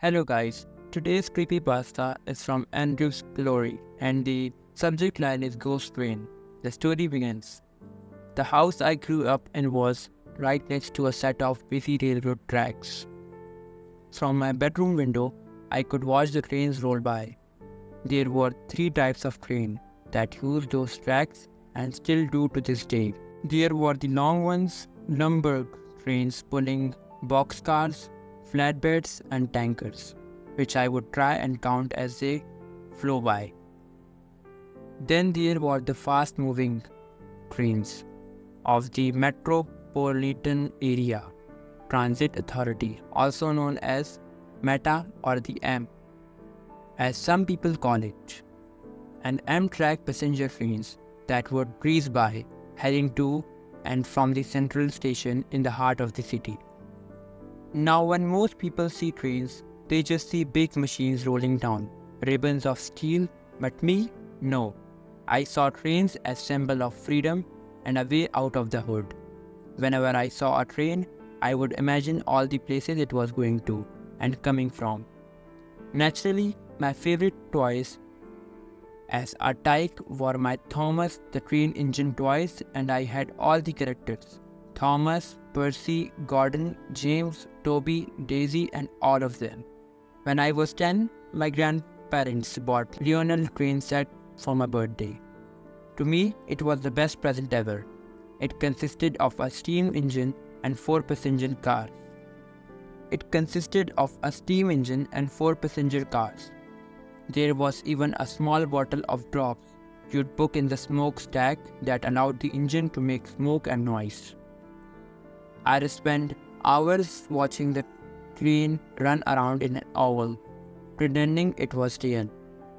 Hello guys, today's creepypasta is from Andrew's Glory and the subject line is Ghost Train. The story begins. The house I grew up in was right next to a set of busy railroad tracks. From my bedroom window, I could watch the trains roll by. There were three types of train that used those tracks and still do to this day. There were the long ones, lumber trains pulling boxcars, flatbeds and tankers, which I would try and count as they flew by. Then there were the fast-moving trains of the Metropolitan Area Transit Authority, also known as META or the M, as some people call it, and Amtrak passenger trains that would breeze by, heading to and from the central station in the heart of the city. Now, when most people see trains, they just see big machines rolling down, ribbons of steel, but me, no. I saw trains as symbol of freedom and a way out of the hood. Whenever I saw a train, I would imagine all the places it was going to and coming from. Naturally, my favorite toys as a tyke were my Thomas the Train Engine toys, and I had all the characters. Thomas, Percy, Gordon, James, Toby, Daisy and all of them. When I was 10, my grandparents bought Lionel train set for my birthday. To me, it was the best present ever. It consisted of a steam engine and 4 passenger cars. There was even a small bottle of drops you'd put in the smokestack that allowed the engine to make smoke and noise. I'd spend hours watching the train run around in an oval, pretending it was real,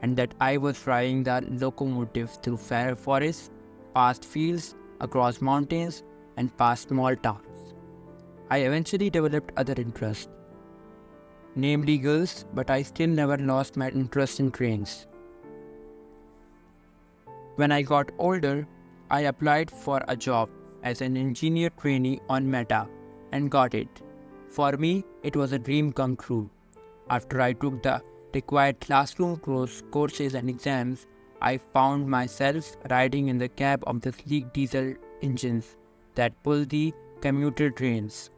and that I was driving the locomotive through fair forests, past fields, across mountains, and past small towns. I eventually developed other interests, namely girls, but I still never lost my interest in trains. When I got older, I applied for a job as an engineer trainee on META and got it. For me, it was a dream come true. After I took the required classroom courses and exams, I found myself riding in the cab of the sleek diesel engines that pull the commuter trains.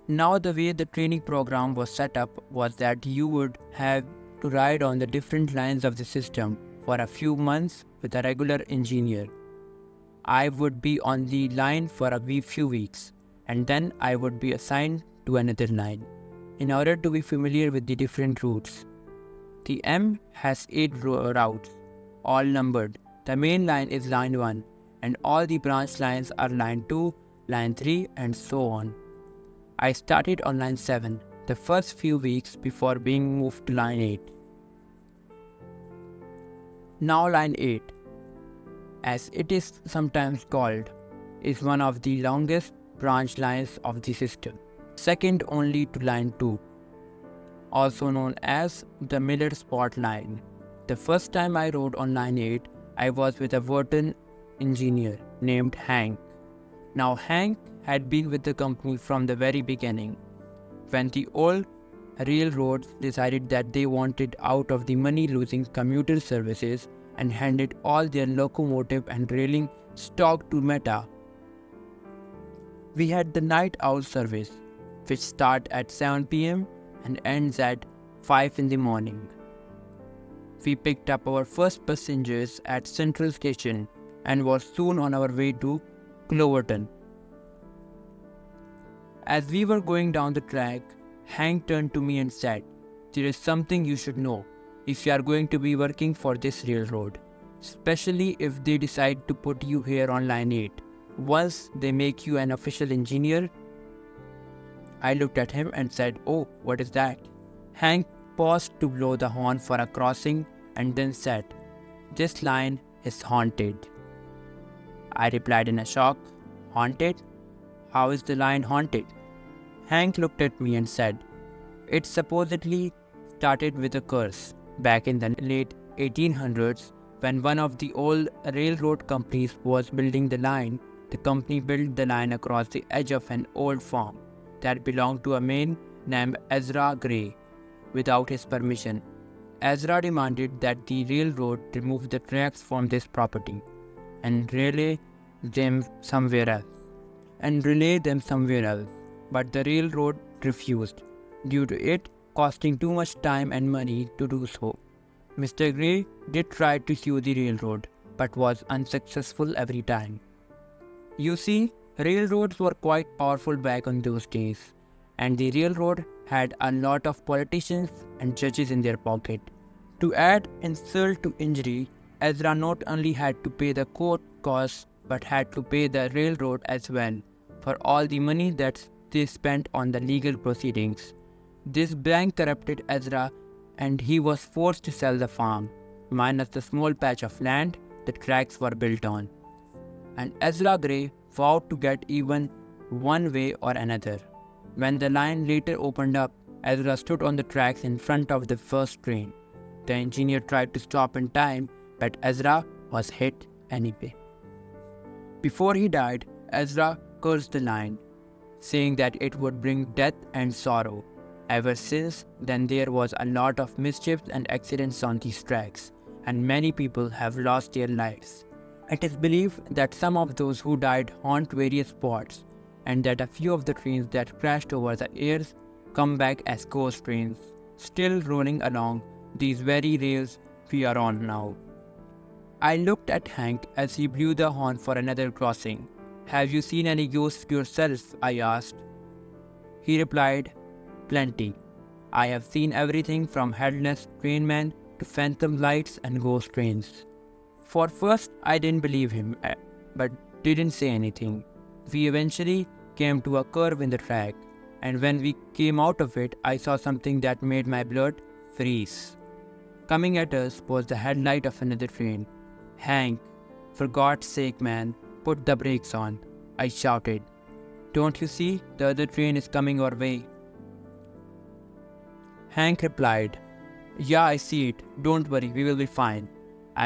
Now, the way the training program was set up was that you would have to ride on the different lines of the system for a few months with a regular engineer. I would be on the line for a few weeks, and then I would be assigned to another line, in order to be familiar with the different routes. The M has 8 routes, all numbered. The main line is line 1, and all the branch lines are line 2, line 3, and so on. I started on line 7 the first few weeks before being moved to line 8. Now line 8, as it is sometimes called, is one of the longest branch lines of the system, second only to line 2, also known as the Miller Spot line. The first time I rode on line 8, I was with a veteran engineer named Hank. Now Hank had been with the company from the very beginning. When the old railroads decided that they wanted out of the money-losing commuter services and handed all their locomotive and railing stock to META. We had the night owl service, which starts at 7 p.m. and ends at 5 in the morning. We picked up our first passengers at Central Station and were soon on our way to Cloverton. As we were going down the track, Hank turned to me and said, "There is something you should know if you are going to be working for this railroad, especially if they decide to put you here on line 8. Once they make you an official engineer." I looked at him and said, "Oh, what is that?" Hank paused to blow the horn for a crossing and then said, "This line is haunted." I replied in a shock, "Haunted? How is the line haunted?" Hank looked at me and said, "It supposedly started with a curse back in the late 1800s when one of the old railroad companies was building the line. The company built the line across the edge of an old farm that belonged to a man named Ezra Gray without his permission. Ezra demanded that the railroad remove the tracks from this property and relay them somewhere else. But the railroad refused, due to it costing too much time and money to do so. Mr. Gray did try to sue the railroad, but was unsuccessful every time. You see, railroads were quite powerful back in those days, and the railroad had a lot of politicians and judges in their pocket. To add insult to injury, Ezra not only had to pay the court costs but had to pay the railroad as well for all the money that they spent on the legal proceedings. This bank corrupted Ezra and he was forced to sell the farm, minus the small patch of land the tracks were built on. And Ezra Gray vowed to get even one way or another. When the line later opened up, Ezra stood on the tracks in front of the first train. The engineer tried to stop in time, but Ezra was hit anyway. Before he died, Ezra cursed the line, saying that it would bring death and sorrow. Ever since then, there was a lot of mischief and accidents on these tracks, and many people have lost their lives. It is believed that some of those who died haunt various spots, and that a few of the trains that crashed over the years come back as ghost trains, still rolling along these very rails we are on now. I looked at Hank as he blew the horn for another crossing. "Have you seen any ghosts yourself?" I asked. He replied, "Plenty. I have seen everything from headless trainmen to phantom lights and ghost trains." For first, I didn't believe him, but didn't say anything. We eventually came to a curve in the track, and when we came out of it, I saw something that made my blood freeze. Coming at us was the headlight of another train. "Hank, for God's sake, man, put the brakes on," I shouted. "Don't you see the other train is coming our way?" Hank replied, "Yeah, I see it. Don't worry, we will be fine."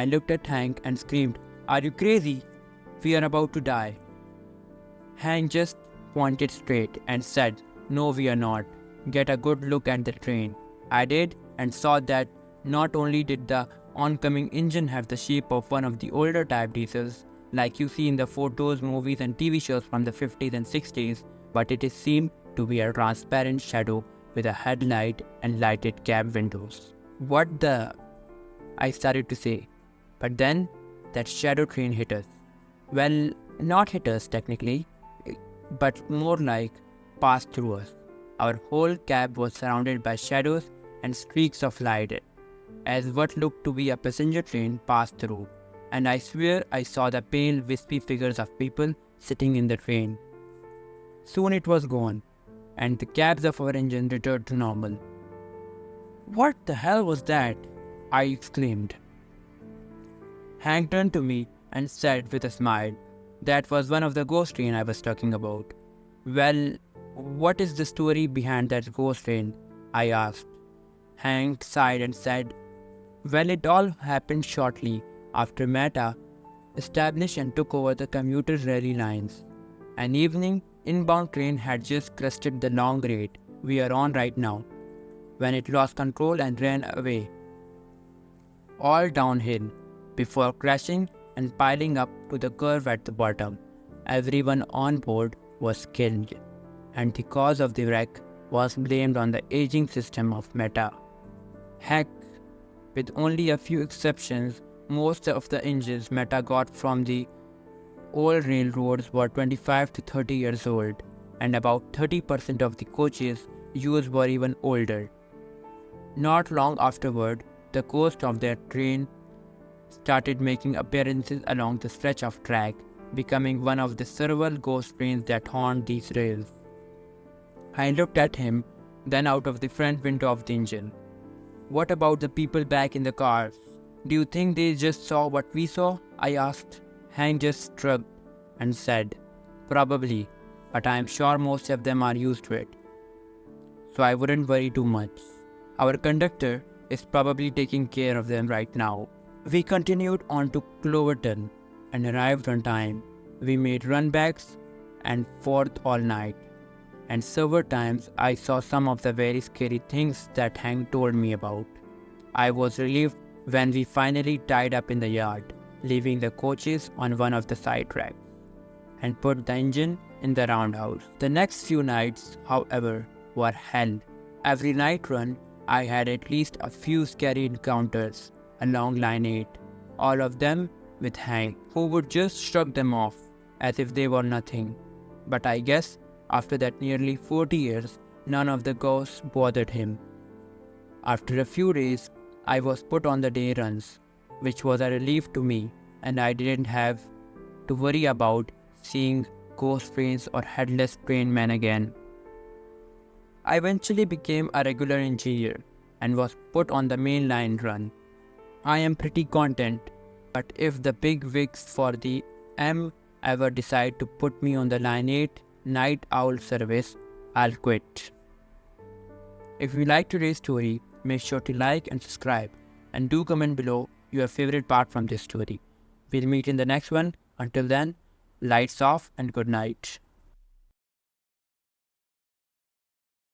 I looked at Hank and screamed, "Are you crazy? We are about to die." Hank just pointed straight and said, "No, we are not. Get a good look at the train." I did and saw that not only did the oncoming engine have the shape of one of the older type diesels, like you see in the photos, movies and TV shows from the 50s and 60s, but it seemed to be a transparent shadow with a headlight and lighted cab windows. "What the?" I started to say, but then that shadow train hit us. Well, not hit us technically, but more like passed through us. Our whole cab was surrounded by shadows and streaks of light, as what looked to be a passenger train passed through, and I swear I saw the pale, wispy figures of people sitting in the train. Soon it was gone, and the cabs of our engine returned to normal. "What the hell was that?" I exclaimed. Hank turned to me and said with a smile, "That was one of the ghost train I was talking about." "Well, what is the story behind that ghost train?" I asked. Hank sighed and said, "Well, it all happened shortly after Meta established and took over the commuter rail lines. An evening inbound train had just crested the long grade we are on right now, when it lost control and ran away, all downhill, before crashing and piling up to the curve at the bottom. Everyone on board was killed, and the cause of the wreck was blamed on the aging system of Meta. Heck, with only a few exceptions, most of the engines Meta got from the old railroads were 25 to 30 years old, and about 30% of the coaches used were even older. Not long afterward, the ghost of that train started making appearances along the stretch of track, becoming one of the several ghost trains that haunt these rails. I looked at him, then out of the front window of the engine. "What about the people back in the cars? Do you think they just saw what we saw?" I asked. Hank just shrugged and said, "Probably, but I am sure most of them are used to it, so I wouldn't worry too much. Our conductor is probably taking care of them right now." We continued on to Cloverton and arrived on time. We made run backs and forth all night. and several times I saw some of the very scary things that Hank told me about. I was relieved when we finally tied up in the yard, leaving the coaches on one of the side tracks, and put the engine in the roundhouse. The next few nights, however, were hell. Every night run, I had at least a few scary encounters along Line 8, all of them with Hank, who would just shrug them off as if they were nothing. But I guess after that nearly 40 years, none of the ghosts bothered him. After a few days, I was put on the day runs, which was a relief to me, and I didn't have to worry about seeing ghost trains or headless train men again. I eventually became a regular engineer and was put on the main line run. I am pretty content, but if the big wigs for the M ever decide to put me on the Line 8 night owl service, I'll quit. If you like today's story, make sure to like and subscribe, and do comment below your favorite part from this story. We'll meet in the next one. Until then, lights off and good night.